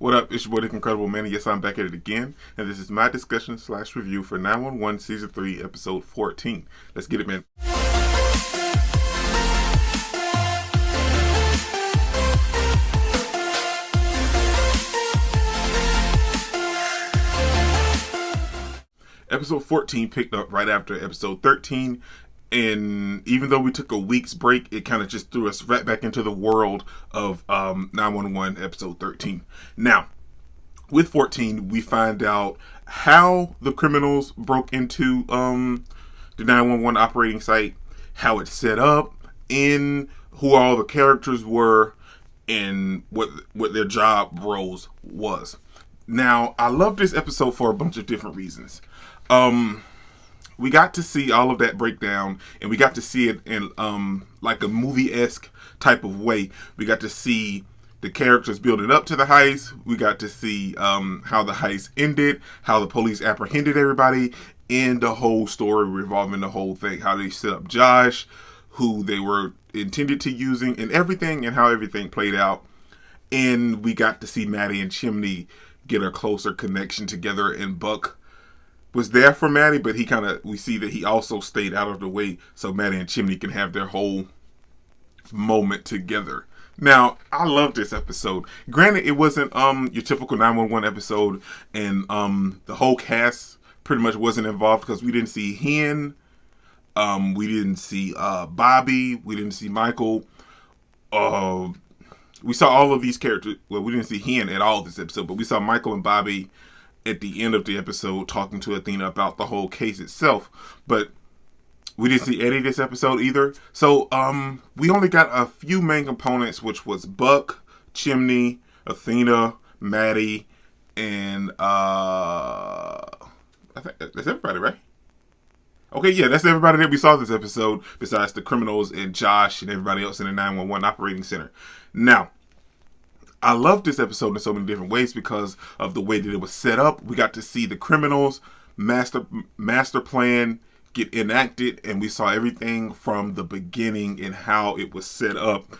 What up? It's your boy, the Incredible Man. Yes, I'm back at it again, and this is my discussion/review for 911 Season 3, Episode 14. Let's get it, man. Episode 14 picked up right after Episode 13, and even though we took a week's break, it kind of just threw us right back into the world of 911 Episode 13. Now, with 14, we find out how the criminals broke into the 911 operating site, how it's set up, and who all the characters were, and what their job roles was. Now, I love this episode for a bunch of different reasons. We got to see all of that breakdown, and we got to see it in like a movie-esque type of way. We got to see the characters building up to the heist. We got to see how the heist ended, how the police apprehended everybody, and the whole story revolving the whole thing. How they set up Josh, who they were intended to using, and everything, and how everything played out. And we got to see Maddie and Chimney get a closer connection together, and Buck was there for Maddie, but we see that he also stayed out of the way so Maddie and Chimney can have their whole moment together. Now, I love this episode. Granted, it wasn't your typical 911 episode, and the whole cast pretty much wasn't involved because we didn't see Hen, we didn't see Bobby, we didn't see Michael. We saw all of these characters. Well, we didn't see Hen at all this episode, but we saw Michael and Bobby at the end of the episode talking to Athena about the whole case itself. But we didn't see Eddie this episode either. So we only got a few main components, which was Buck, Chimney, Athena, Maddie, and I think that's everybody, right? Okay, yeah, that's everybody that we saw this episode, besides the criminals and Josh and everybody else in the 911 operating center. Now, I love this episode in so many different ways because of the way that it was set up. We got to see the criminals' master plan get enacted, and we saw everything from the beginning and how it was set up,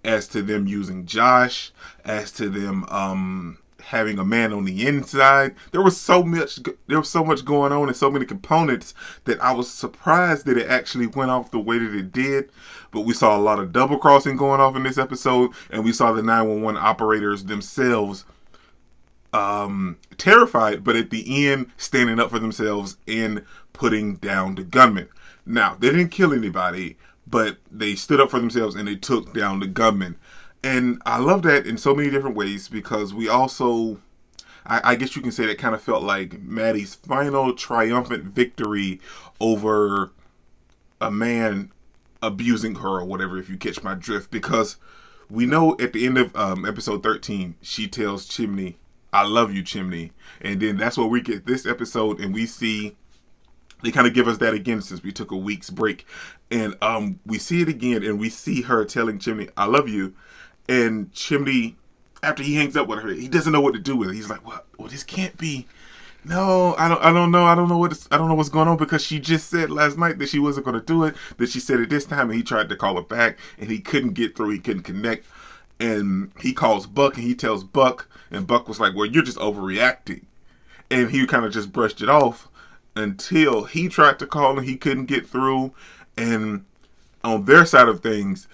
as to them using Josh, as to them having a man on the inside. There was so much going on and so many components that I was surprised that it actually went off the way that it did. But we saw a lot of double crossing going off in this episode, and we saw the 911 operators themselves terrified, but at the end standing up for themselves and putting down the gunman. Now, they didn't kill anybody, but they stood up for themselves and they took down the gunman. And I love that in so many different ways because we also, I guess you can say that kind of felt like Maddie's final triumphant victory over a man abusing her or whatever, if you catch my drift. Because we know at the end of episode 13, she tells Chimney, "I love you, Chimney." And then that's where we get this episode, and we see they kind of give us that again since we took a week's break. And we see it again, and we see her telling Chimney, "I love you." And Chimney, after he hangs up with her, he doesn't know what to do with it. He's like, "What? Well, this can't be. No, I don't know. I don't know what's going on because she just said last night that she wasn't going to do it. That she said it this time, and he tried to call her back, and he couldn't get through. He couldn't connect. And he calls Buck, and he tells Buck, and Buck was like, "Well, you're just overreacting." And he kind of just brushed it off until he tried to call, and he couldn't get through. And on their side of things,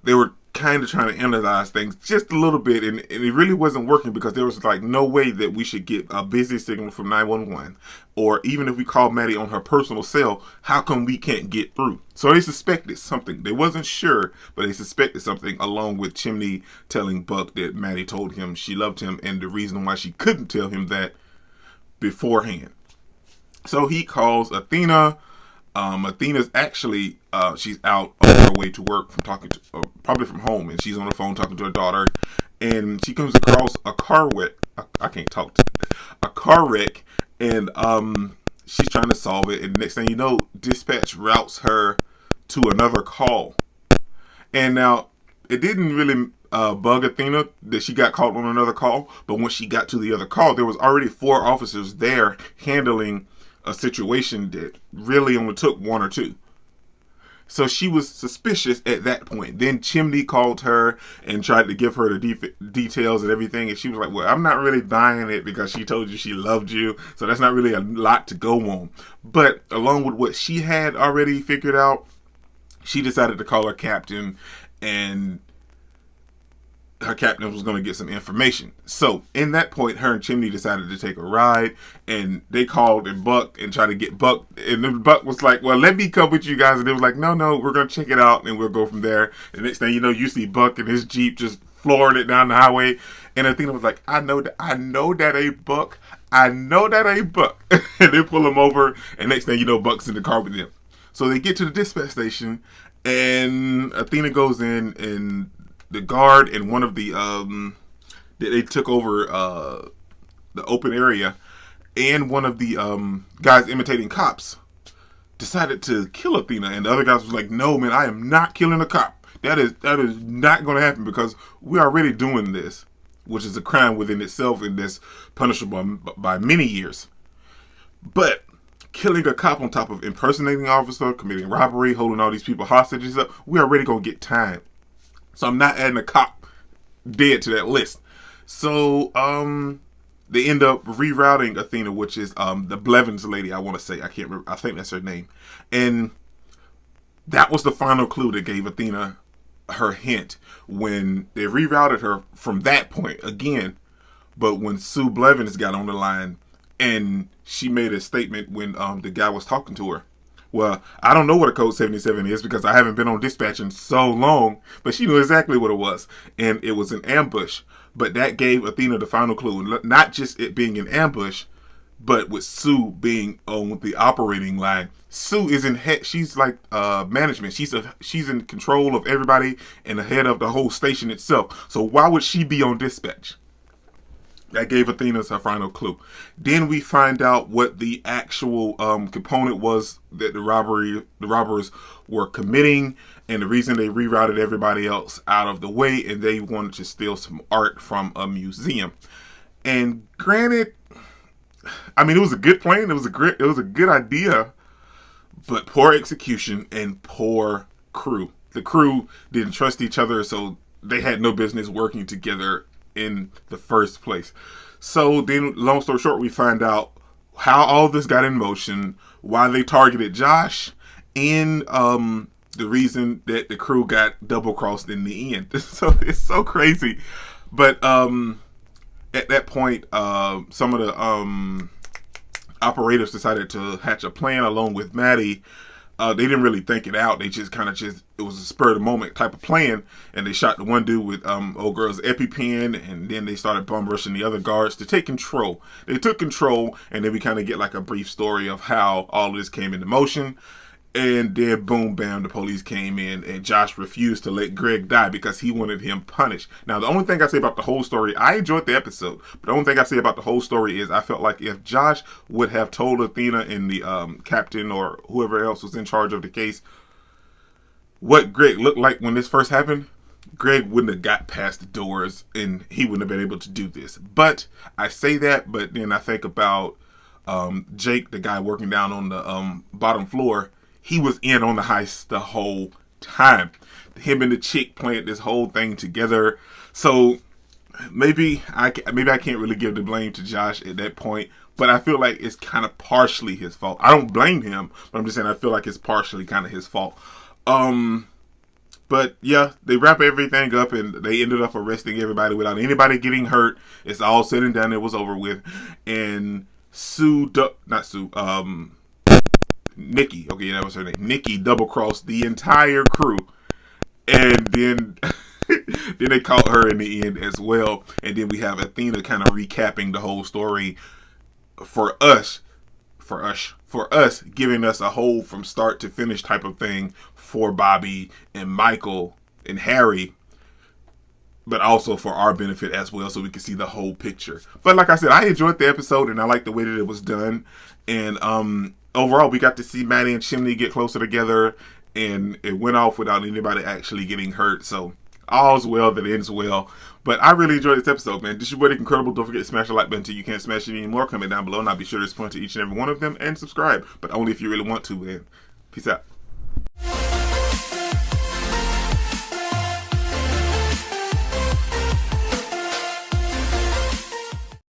they were kind of trying to analyze things just a little bit, and it really wasn't working because there was like no way that we should get a busy signal from 911, or even if we call Maddie on her personal cell, how come we can't get through? So they suspected something. They wasn't sure, but they suspected something, along with Chimney telling Buck that Maddie told him she loved him, and the reason why she couldn't tell him that beforehand. So he calls Athena. Athena's actually, she's out on her way to work from probably from home, and she's on the phone talking to her daughter, and she comes across a car wreck. I can't talk to a car wreck, and she's trying to solve it, and next thing you know, dispatch routes her to another call. And now, it didn't really bug Athena that she got caught on another call, but when she got to the other call, there was already 4 officers there handling a situation that really only took 1 or 2. So she was suspicious at that point. Then Chimney called her and tried to give her the details and everything. And she was like, well, I'm not really buying it because she told you she loved you. So that's not really a lot to go on. But along with what she had already figured out, she decided to call her captain, and her captain was going to get some information. So in that point, her and Chimney decided to take a ride, and they called and Buck and tried to get Buck, and then Buck was like, well, let me come with you guys. And they was like, no, we're going to check it out and we'll go from there. And next thing you know, you see Buck and his Jeep just flooring it down the highway. And Athena was like, I know that ain't Buck. I know that ain't Buck. And they pull him over, and next thing you know, Buck's in the car with them. So they get to the dispatch station, and Athena goes in, and the guard and one of the they took over the open area, and one of the guys imitating cops decided to kill Athena, and the other guys was like, no man, I am not killing a cop. That is not going to happen, because we're already doing this, which is a crime within itself and that's punishable by many years. But killing a cop on top of impersonating an officer, committing robbery, holding all these people hostages up, we're already going to get time. So I'm not adding a cop dead to that list. So they end up rerouting Athena, which is the Blevins lady, I want to say. I can't remember. I think that's her name. And that was the final clue that gave Athena her hint when they rerouted her from that point again. But when Sue Blevins got on the line, and she made a statement when the guy was talking to her. Well, I don't know what a code 77 is because I haven't been on dispatch in so long, but she knew exactly what it was. And it was an ambush. But that gave Athena the final clue. Not just it being an ambush, but with Sue being on the operating line. Sue is in head. She's like management. She's in control of everybody and the head of the whole station itself. So why would she be on dispatch? That gave Athena her final clue. Then we find out what the actual component was that the robbers were committing, and the reason they rerouted everybody else out of the way, and they wanted to steal some art from a museum. And granted, I mean, it was a good plan. It was a good idea, but poor execution and poor crew. The crew didn't trust each other, so they had no business working together in the first place. So then, long story short, we find out how all this got in motion, why they targeted Josh, and the reason that the crew got double crossed in the end. So it's so crazy. But at that point, some of the operators decided to hatch a plan along with Maddie. They didn't really think it out. They just it was a spur of the moment type of plan. And they shot the one dude with old girl's EpiPen, and then they started bum rushing the other guards to take control. They took control, and then we kind of get like a brief story of how all of this came into motion. And then boom, bam, the police came in, and Josh refused to let Greg die because he wanted him punished. Now, the only thing I say about the whole story, I enjoyed the episode, but the only thing I say about the whole story is I felt like if Josh would have told Athena and the captain or whoever else was in charge of the case what Greg looked like when this first happened, Greg wouldn't have got past the doors and he wouldn't have been able to do this. But I say that, but then I think about Jake, the guy working down on the bottom floor. He was in on the heist the whole time. Him and the chick planned this whole thing together. So maybe I can't really give the blame to Josh at that point. But I feel like it's kind of partially his fault. I don't blame him, but I'm just saying I feel like it's partially kind of his fault. But yeah, they wrap everything up and they ended up arresting everybody without anybody getting hurt. It's all said and done. It was over with. And Nikki, okay, that was her name. Nikki double-crossed the entire crew. And then then they caught her in the end as well. And then we have Athena kind of recapping the whole story for us, giving us a whole from start to finish type of thing for Bobby and Michael and Harry, but also for our benefit as well, so we can see the whole picture. But like I said, I enjoyed the episode and I like the way that it was done. And overall, we got to see Maddie and Chimney get closer together, and it went off without anybody actually getting hurt. So all's well that ends well. But I really enjoyed this episode, man. This is really incredible. Don't forget to smash the like button until you can't smash it anymore. Comment down below, and I'll be sure to respond to each and every one of them and subscribe. But only if you really want to, man. Peace out.